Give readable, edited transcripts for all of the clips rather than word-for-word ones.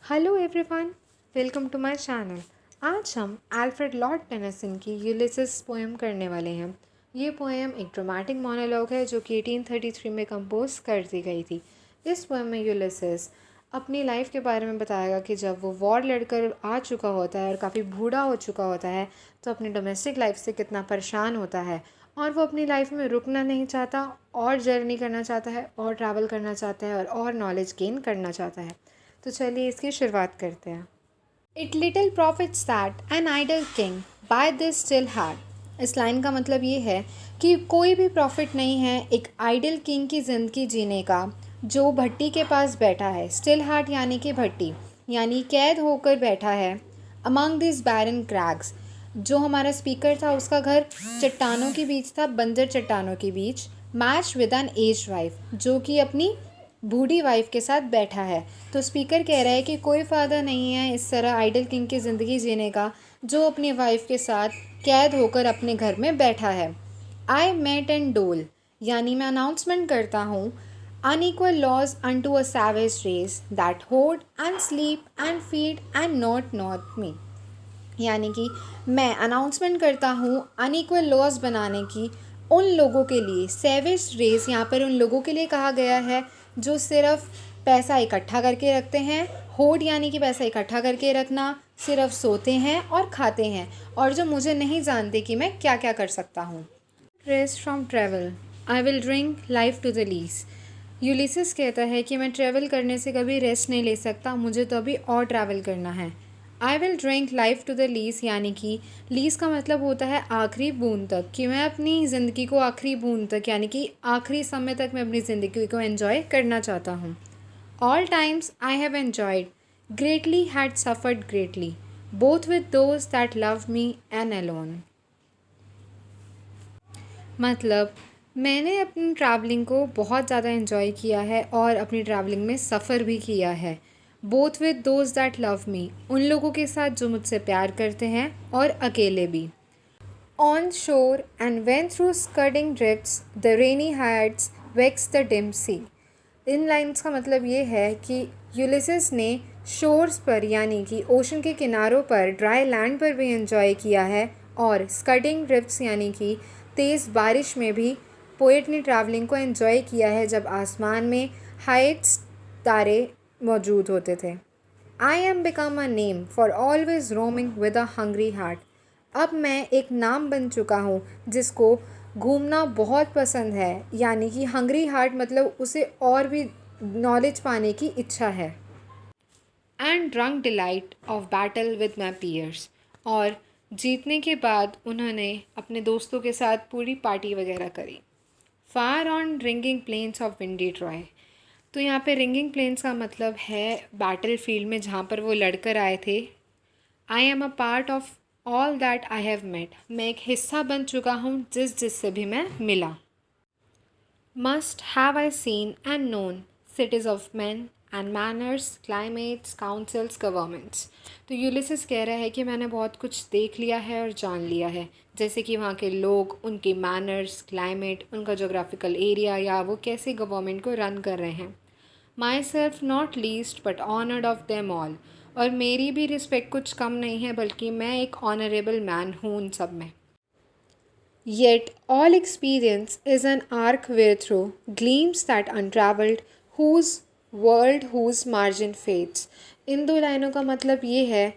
Hello everyone, welcome to my channel. आज हम Alfred Lord Tennyson की यूलिसिस पोएम करने वाले हैं। ये पोएम एक ड्रामेटिक मोनोलॉग है जो कि 1833 में कंपोज कर दी गई थी। इस पोएम में यूलिसिस अपनी लाइफ के बारे में बताएगा कि जब वो वॉर लड़कर आ चुका होता है और काफ़ी बूढ़ा हो चुका होता है तो अपनी डोमेस्टिक लाइफ से कितना परेशान होता है और वो अपनी लाइफ में रुकना नहीं चाहता और जर्नी करना चाहता है और ट्रैवल करना चाहता है और नॉलेज गेन करना चाहता है। तो चलिए इसकी शुरुआत करते हैं। It little profits that an idle king by this still hearth. इस लाइन का मतलब ये है कि कोई भी प्रॉफिट नहीं है एक आइडल किंग की ज़िंदगी जीने का जो भट्टी के पास बैठा है। स्टिल हार्ट यानी कि भट्टी, यानी कैद होकर बैठा है अमंग दिस बैरन क्रैग्स। जो हमारा स्पीकर था उसका घर चट्टानों के बीच था, बंजर चट्टानों के बीच। Match with an aged wife, जो कि अपनी बूढ़ी वाइफ के साथ बैठा है। तो स्पीकर कह रहा है कि कोई फ़ायदा नहीं है इस तरह आइडल किंग की ज़िंदगी जीने का जो अपनी वाइफ के साथ कैद होकर अपने घर में बैठा है। आई मेट एंड डोल, यानी मैं अनाउंसमेंट करता हूँ unequal laws unto a savage race that hoard and sleep and feed and not me. यानी कि मैं अनाउंसमेंट करता हूँ अनइक्वल लॉज बनाने की उन लोगों के लिए। सेविज रेस यहाँ पर उन लोगों के लिए कहा गया है जो सिर्फ पैसा इकट्ठा करके रखते हैं। होड यानी कि पैसा इकट्ठा करके रखना, सिर्फ सोते हैं और खाते हैं, और जो मुझे नहीं जानते कि मैं क्या क्या कर सकता हूँ। Rest from travel, I will drink life to the lees. Ulysses कहता है कि मैं ट्रैवल करने से कभी रेस्ट नहीं ले सकता, मुझे तो अभी और ट्रैवल करना है। I will drink life to the lees, यानी कि लीज का मतलब होता है आखिरी बूंद तक, कि मैं अपनी ज़िंदगी को आखिरी बूंद तक यानी कि आखिरी समय तक मैं अपनी ज़िंदगी को एंजॉय करना चाहता हूँ। All times I have enjoyed greatly had suffered greatly both with those that love me and alone. मतलब मैंने अपनी ट्रैवलिंग को बहुत ज़्यादा इन्जॉय किया है और अपनी ट्रैवलिंग में सफ़र भी किया है। Both with those that love me, उन लोगों के साथ जो मुझसे प्यार करते हैं और अकेले भी। On shore and when through scudding drifts the rainy Hyades vex the dim sea. इन लाइन्स का मतलब ये है कि यूलिसिस ने शोर्स पर यानी कि ओशन के किनारों पर, ड्राई लैंड पर भी इन्जॉय किया है, और स्कर्डिंग ड्रिफ्ट्स यानी कि तेज़ बारिश में भी पोएट ने ट्रैवलिंग को एंजॉय किया है जब आसमान में हाइट्स तारे मौजूद होते थे। I M become a name for always roaming with a hungry heart. अब मैं एक नाम बन चुका हूँ जिसको घूमना बहुत पसंद है, यानी कि हंग्री हार्ट मतलब उसे और भी नॉलेज पाने की इच्छा है। And drunk delight of battle with my peers, और जीतने के बाद उन्होंने अपने दोस्तों के साथ पूरी पार्टी वगैरह करी। Far on ringing plains of windy Troy, तो यहाँ पे रिंगिंग प्लेन्स का मतलब है बैटल फील्ड में जहाँ पर वो लड़कर आए थे। I am a part of all that I have met, मैं एक हिस्सा बन चुका हूँ जिससे भी मैं मिला। Must have I seen and known cities of men and manners, climates, councils, governments। तो यूलिसिस कह रहा है कि मैंने बहुत कुछ देख लिया है और जान लिया है, जैसे कि वहाँ के लोग, उनके मैनर्स, क्लाइमेट, उनका जोग्राफिकल एरिया या वो कैसे गवर्नमेंट को रन कर रहे हैं। My self not least but honoured of them all, और मेरी भी रिस्पेक्ट कुछ कम नहीं है बल्कि मैं एक ऑनरेबल मैन हूँ उन सब में। Yet all experience is an arc wherethrough gleams that untraveled, whose world whose margin fades। इन दो लाइनों का मतलब ये है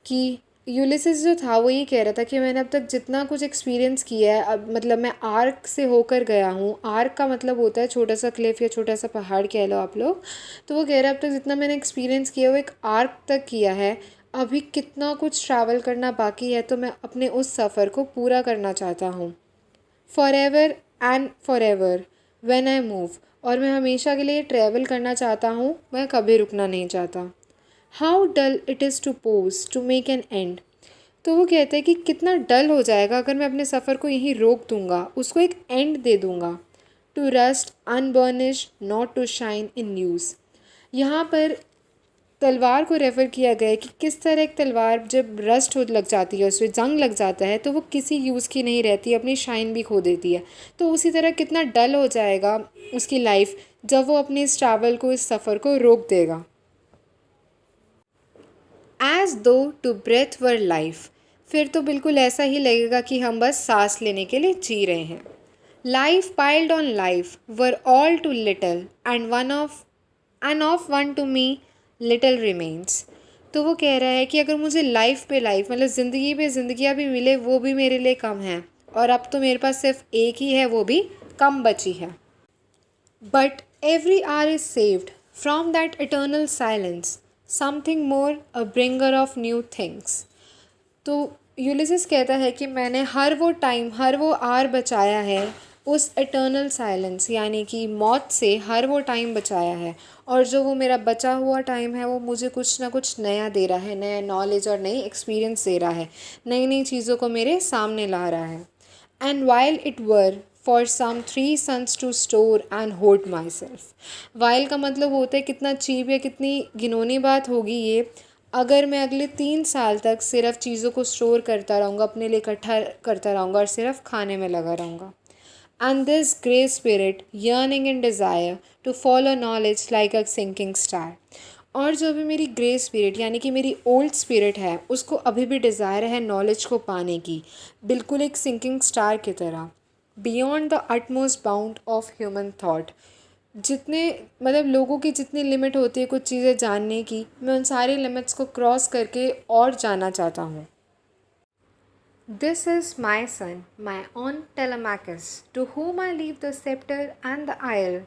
कि यूलिसिस जो था वो ये कह रहा था कि मैंने अब तक जितना कुछ एक्सपीरियंस किया है, अब मतलब मैं आर्क से होकर गया हूँ। आर्क का मतलब होता है छोटा सा क्लिफ या छोटा सा पहाड़ कह लो आप लोग। तो वो कह रहा है अब तक जितना मैंने एक्सपीरियंस किया वो एक आर्क तक किया है, अभी कितना कुछ ट्रैवल करना बाकी है, तो मैं अपने उस सफ़र को पूरा करना चाहता हूँ। For ever and for ever when I move, और मैं हमेशा के लिए ट्रैवल करना चाहता हूँ, मैं कभी रुकना नहीं चाहता। How dull it is to pause to make an end, तो वो कहते हैं कि कितना डल हो जाएगा अगर मैं अपने सफ़र को यहीं रोक दूँगा, उसको एक एंड दे दूँगा। To rust unburnished not to shine in use, यहाँ पर तलवार को रेफ़र किया गया है कि किस तरह एक तलवार जब रस्ट हो लग जाती है, उसमें जंग लग जाता है तो वो किसी यूज़ की नहीं रहती, अपनी शाइन भी खो देती है। तो उसी तरह कितना डल हो जाएगा उसकी लाइफ जब वो अपने इस ट्रैवल को, इस सफ़र को रोक देगा। एज दो टू ब्रेथ वर लाइफ, फिर तो बिल्कुल ऐसा ही लगेगा कि हम बस सांस लेने के लिए जी रहे हैं। Life piled on life were all too little and of one to me little remains. तो वो कह रहा है कि अगर मुझे लाइफ पे लाइफ मतलब ज़िंदगी पे ज़िंदगियाँ भी मिले वो भी मेरे लिए कम है, और अब तो मेरे पास सिर्फ एक ही है, वो भी कम बची है। But every hour is saved from that eternal silence, something more a bringer of new things. तो यूलिसिस कहता है कि मैंने हर वो टाइम, हर वो आर बचाया है उस इटर्नल साइलेंस यानी कि मौत से, हर वो टाइम बचाया है। और जो वो मेरा बचा हुआ टाइम है वो मुझे कुछ ना कुछ नया दे रहा है, नया नॉलेज और नई एक्सपीरियंस दे रहा है, नई नई चीज़ों को मेरे सामने ला रहा है। And while it were for some 3 suns to store and hold myself. While का मतलब होता है कितना चीप या कितनी घिनौनी बात होगी ये, अगर मैं अगले 3 साल तक सिर्फ चीज़ों को स्टोर करता रहूँगा, अपने लिए इकट्ठा करता रहूँगा और सिर्फ खाने में लगा रहूँगा। And this grey spirit yearning in desire to follow knowledge like a sinking star. और जो भी मेरी ग्रे स्पिरिट यानी कि मेरी ओल्ड स्पिरिट है, उसको अभी भी डिज़ायर है नॉलेज को पाने की, बिल्कुल एक सिंकिंग स्टार की तरह, beyond the utmost bound of human thought. जितने मतलब लोगों की जितनी लिमिट होती है कुछ चीज़ें जानने की, मैं उन सारी लिमिट्स को क्रॉस करके और जानना चाहता हूँ। This is my son, my own Telemachus, to whom I leave the scepter and the isle।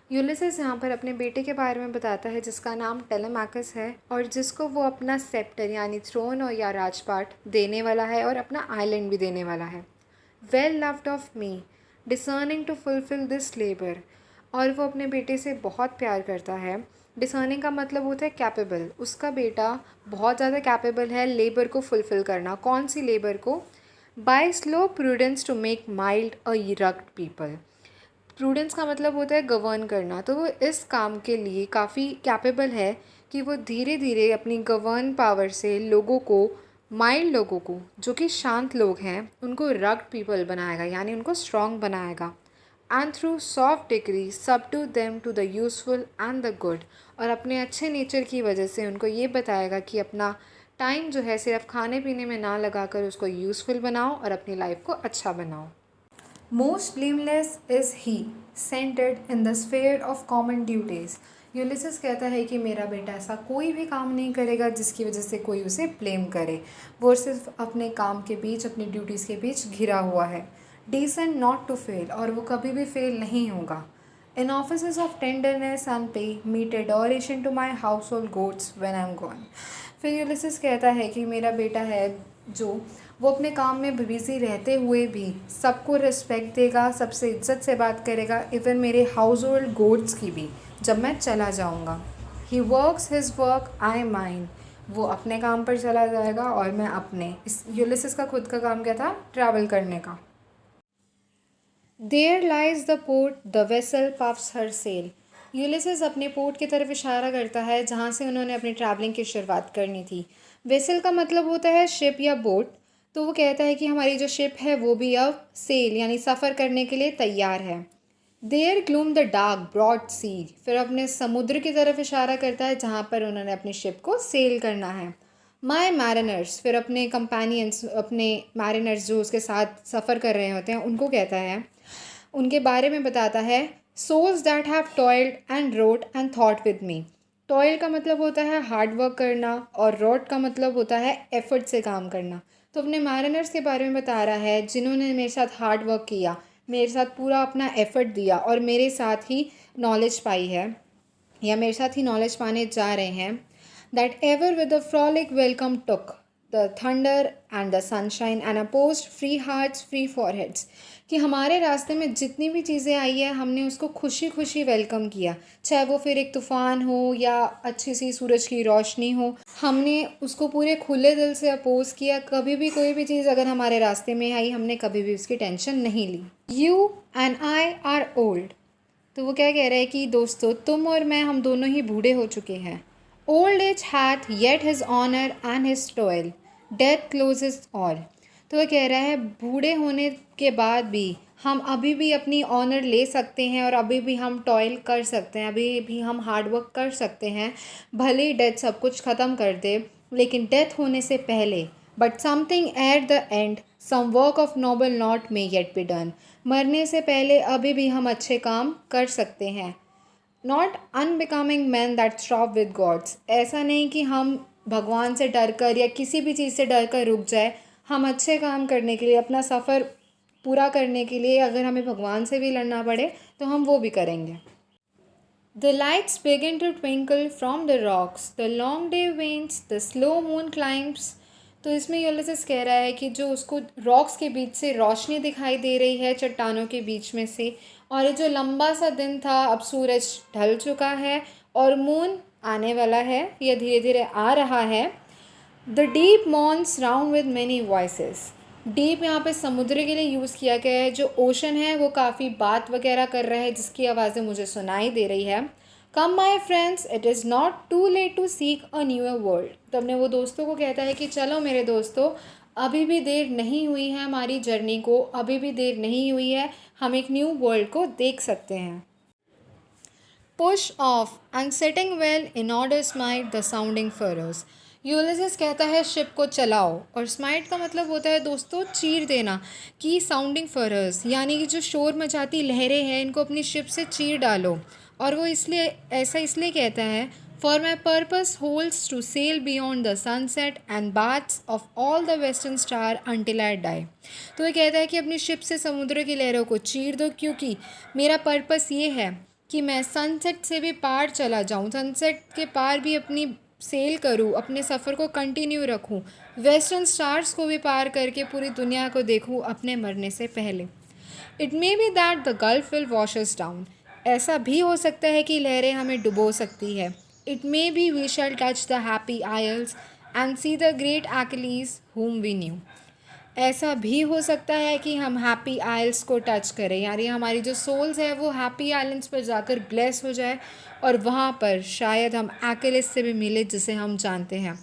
Ulysses यहाँ पर अपने बेटे के बारे में बताता है जिसका नाम टेलेमाकस है, और जिसको वो अपना सेप्टर यानी थ्रोन और या राजपाट देने वाला है और अपना आइलैंड भी देने वाला है। Well loved of me, discerning to fulfil this labour. और वो अपने बेटे से बहुत प्यार करता है। डिसर्निंग का मतलब होता है कैपेबल, उसका बेटा बहुत ज़्यादा कैपेबल है लेबर को फुलफ़िल करना। कौन सी लेबर को? By slow prudence to make mild a rugged people. Prudence का मतलब होता है गवर्न करना, तो वो इस काम के लिए काफ़ी कैपेबल है कि वो धीरे धीरे अपनी गवर्न पावर से लोगों को, माइल्ड लोगों को जो कि शांत लोग हैं, उनको रग्ड पीपल बनाएगा यानी उनको स्ट्रॉन्ग बनाएगा। And through soft degree subdue them to the useful and the good. और अपने अच्छे नेचर की वजह से उनको ये बताएगा कि अपना टाइम जो है सिर्फ खाने पीने में ना लगाकर उसको यूज़फुल बनाओ और अपनी लाइफ को अच्छा बनाओ। Most blameless is he centred in the sphere of common duties. Ulysses कहता है कि मेरा बेटा ऐसा कोई भी काम नहीं करेगा जिसकी वजह से कोई उसे ब्लेम करे। वो सिर्फ अपने काम के बीच, अपनी ड्यूटीज़ के बीच घिरा हुआ है। डिसेंट नॉट टू फेल, और वो कभी भी फेल नहीं होगा। In offices of tenderness and pay meet adoration to my household gods when I am gone. फिर यूलिसिस कहता है कि मेरा बेटा है जो वो अपने काम में बिजी रहते हुए भी सबको रिस्पेक्ट देगा, सबसे इज्जत से बात करेगा, इवन मेरे हाउस होल्ड गोड्स की भी, जब मैं चला जाऊंगा। He works his work I mine. वो अपने काम पर चला जाएगा और मैं अपने। इस यूलिसिस का खुद का काम क्या था? ट्रैवल करने का। There lies the port the vessel puffs her sail. Ulysses अपने पोर्ट की तरफ इशारा करता है जहाँ से उन्होंने अपनी ट्रैवलिंग की शुरुआत करनी थी। वेसल का मतलब होता है शिप या बोट। तो वो कहता है कि हमारी जो शिप है वो भी अब सेल यानी सफ़र करने के लिए तैयार है। There gloom the dark broad seas. फिर अपने समुद्र की तरफ इशारा करता है जहाँ पर उन्होंने अपनी शिप को सेल करना है। माई मैरिनर्स, फिर अपने कंपेनियंस, अपने मैरिनर्स जो उसके साथ सफ़र कर रहे होते हैं उनको कहता है, उनके बारे में बताता है। Souls that have toiled and wrought and thought with me. Toil का मतलब होता है हार्ड वर्क करना और रोट का मतलब होता है एफर्ट से काम करना। तो अपने मैरिनर्स के बारे में बता रहा है जिन्होंने मेरे साथ हार्ड वर्क किया, मेरे साथ पूरा अपना एफर्ट दिया और मेरे साथ ही नॉलेज पाई है या मेरे साथ ही नॉलेज पाने जा रहे हैं। That ever with a frolic welcome took the thunder and the sunshine and opposed free hearts free foreheads. कि हमारे रास्ते में जितनी भी चीज़ें आई है हमने उसको खुशी खुशी वेलकम किया, चाहे वो फिर एक तूफ़ान हो या अच्छी सी सूरज की रोशनी हो, हमने उसको पूरे खुले दिल से अपोज किया। कभी भी कोई भी चीज़ अगर हमारे रास्ते में आई हमने कभी भी उसकी टेंशन नहीं ली। You and I are old. तो वो क्या कह रहे हैं कि दोस्तों तुम और मैं, हम दोनों ही बूढ़े हो चुके हैं। Old age hath yet his honour and his toil, death closes all. तो वह कह रहा है बूढ़े होने के बाद भी हम अभी भी अपनी ऑनर ले सकते हैं और अभी भी हम टॉयल कर सकते हैं, अभी भी हम हार्ड वर्क कर सकते हैं। भले ही डेथ सब कुछ ख़त्म कर दे, लेकिन डेथ होने से पहले, but something at the end, some work of noble note may yet be done. मरने से पहले अभी भी हम अच्छे काम कर सकते हैं। Not unbecoming man that stop with gods, ऐसा नहीं कि हम भगवान से डर कर या किसी भी चीज़ से डर कर रुक जाए। हम अच्छे काम करने के लिए, अपना सफ़र पूरा करने के लिए, अगर हमें भगवान से भी लड़ना पड़े तो हम वो भी करेंगे। The lights begin to twinkle from the rocks. The long day wanes. The slow moon climbs. तो इसमें यूलिसिस कह रहा है कि जो उसको रॉक्स के बीच से रोशनी दिखाई दे रही है, चट्टानों के बीच में से, और ये जो लंबा सा दिन था, अब सूरज ढल चुका है और मून आने वाला है, यह धीरे धीरे आ रहा है। The deep moans round with many voices. Deep यहाँ पे समुद्र के लिए यूज़ किया गया है। जो ओशन है वो काफ़ी बात वगैरह कर रहा है, जिसकी आवाज़ें मुझे सुनाई दे रही है। Come my friends, it is not too late to seek a newer world. तो अपने वो दोस्तों को कहता है कि चलो मेरे दोस्तों, अभी भी देर नहीं हुई है हमारी जर्नी को, अभी भी देर नहीं हुई है, हम एक न्यू वर्ल्ड को देख सकते हैं। Push of and setting well in order smite the sounding furrows. Ulysses कहता है शिप को चलाओ, और स्माइट का मतलब होता है दोस्तों चीर देना, कि साउंडिंग फरोज यानी कि जो शोर मचाती लहरें हैं, इनको अपनी शिप से चीर डालो। और वो इसलिए कहता है, for my purpose holds to sail beyond the sunset and baths of all the western star until I die. तो ये कहता है कि अपनी शिप से समुद्र की लहरों को चीर दो, क्योंकि मेरा पर्पस ये है कि मैं सनसेट से भी पार चला जाऊँ, सनसेट के पार भी अपनी सेल करूँ, अपने सफ़र को कंटिन्यू रखूँ, वेस्टर्न स्टार्स को भी पार करके पूरी दुनिया को देखूँ अपने मरने से पहले। It may B that the gulf will wash us down. ऐसा भी हो सकता है कि लहरें हमें डुबो सकती है। It may be we shall touch the happy isles and see the great Achilles whom we knew. ऐसा भी हो सकता है कि हम हैप्पी आइल्स को टच करें, यानी हमारी जो सोल्स है वो हैप्पी आइलैंड्स पर जाकर ब्लेस हो जाए, और वहाँ पर शायद हम एक्लिस से भी मिले, जिसे हम जानते हैं।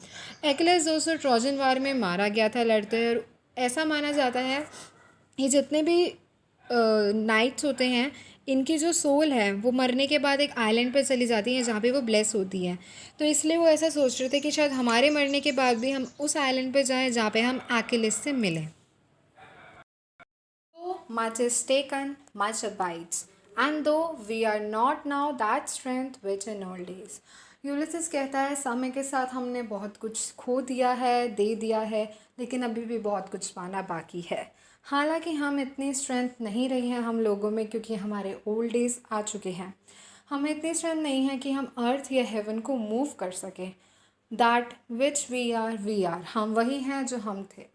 एक्लिस दोस्तों ट्रोजन वार में मारा गया था लड़ते, और ऐसा माना जाता है ये जितने भी नाइट्स होते हैं, इनकी जो सोल है वो मरने के बाद एक आइलैंड पर चली जाती है जहाँ पे वो ब्लेस होती है। तो इसलिए वो ऐसा सोच रहे थे कि शायद हमारे मरने के बाद भी हम उस आइलैंड पे जाएं जहाँ पे हम एक्लिस से मिलें। So much is taken, much abides, and though we are not now that strength which in old days। Ulysses कहता है समय के साथ हमने बहुत कुछ खो दिया है, दे दिया है, लेकिन अभी भी बहुत कुछ पाना बाकी है। हालांकि हम इतनी स्ट्रेंथ नहीं रही है हम लोगों में, क्योंकि हमारे ओल्ड डेज आ चुके हैं। हमें इतनी स्ट्रेंथ नहीं है कि हम अर्थ या हेवन को मूव कर सकें। दैट विच वी आर, हम वही हैं जो हम थे।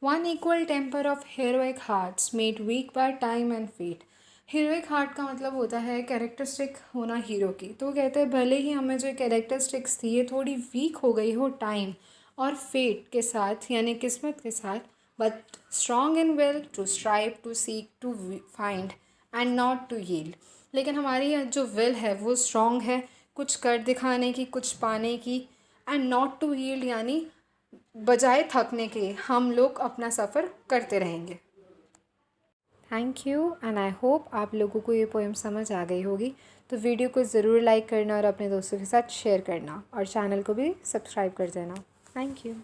One equal temper of heroic hearts made weak by time and fate. Heroic heart का मतलब होता है कैरेक्टरिस्टिक होना हीरो की। तो वो कहते हैं भले ही हमें जो कैरेक्टरिस्टिक्स थी ये थोड़ी वीक हो गई हो टाइम और फेट के साथ, यानी किस्मत के साथ, but strong in will to strive to seek to find and not to yield. लेकिन हमारी जो विल है वो स्ट्रॉन्ग है, कुछ कर दिखाने की, कुछ पाने की, एंड नॉट टू यील्ड यानी बजाय थकने के हम लोग अपना सफ़र करते रहेंगे। Thank you and I hope आप लोगों को ये पोएम समझ आ गई होगी। तो वीडियो को ज़रूर लाइक करना और अपने दोस्तों के साथ शेयर करना, और चैनल को भी सब्सक्राइब कर देना। Thank you.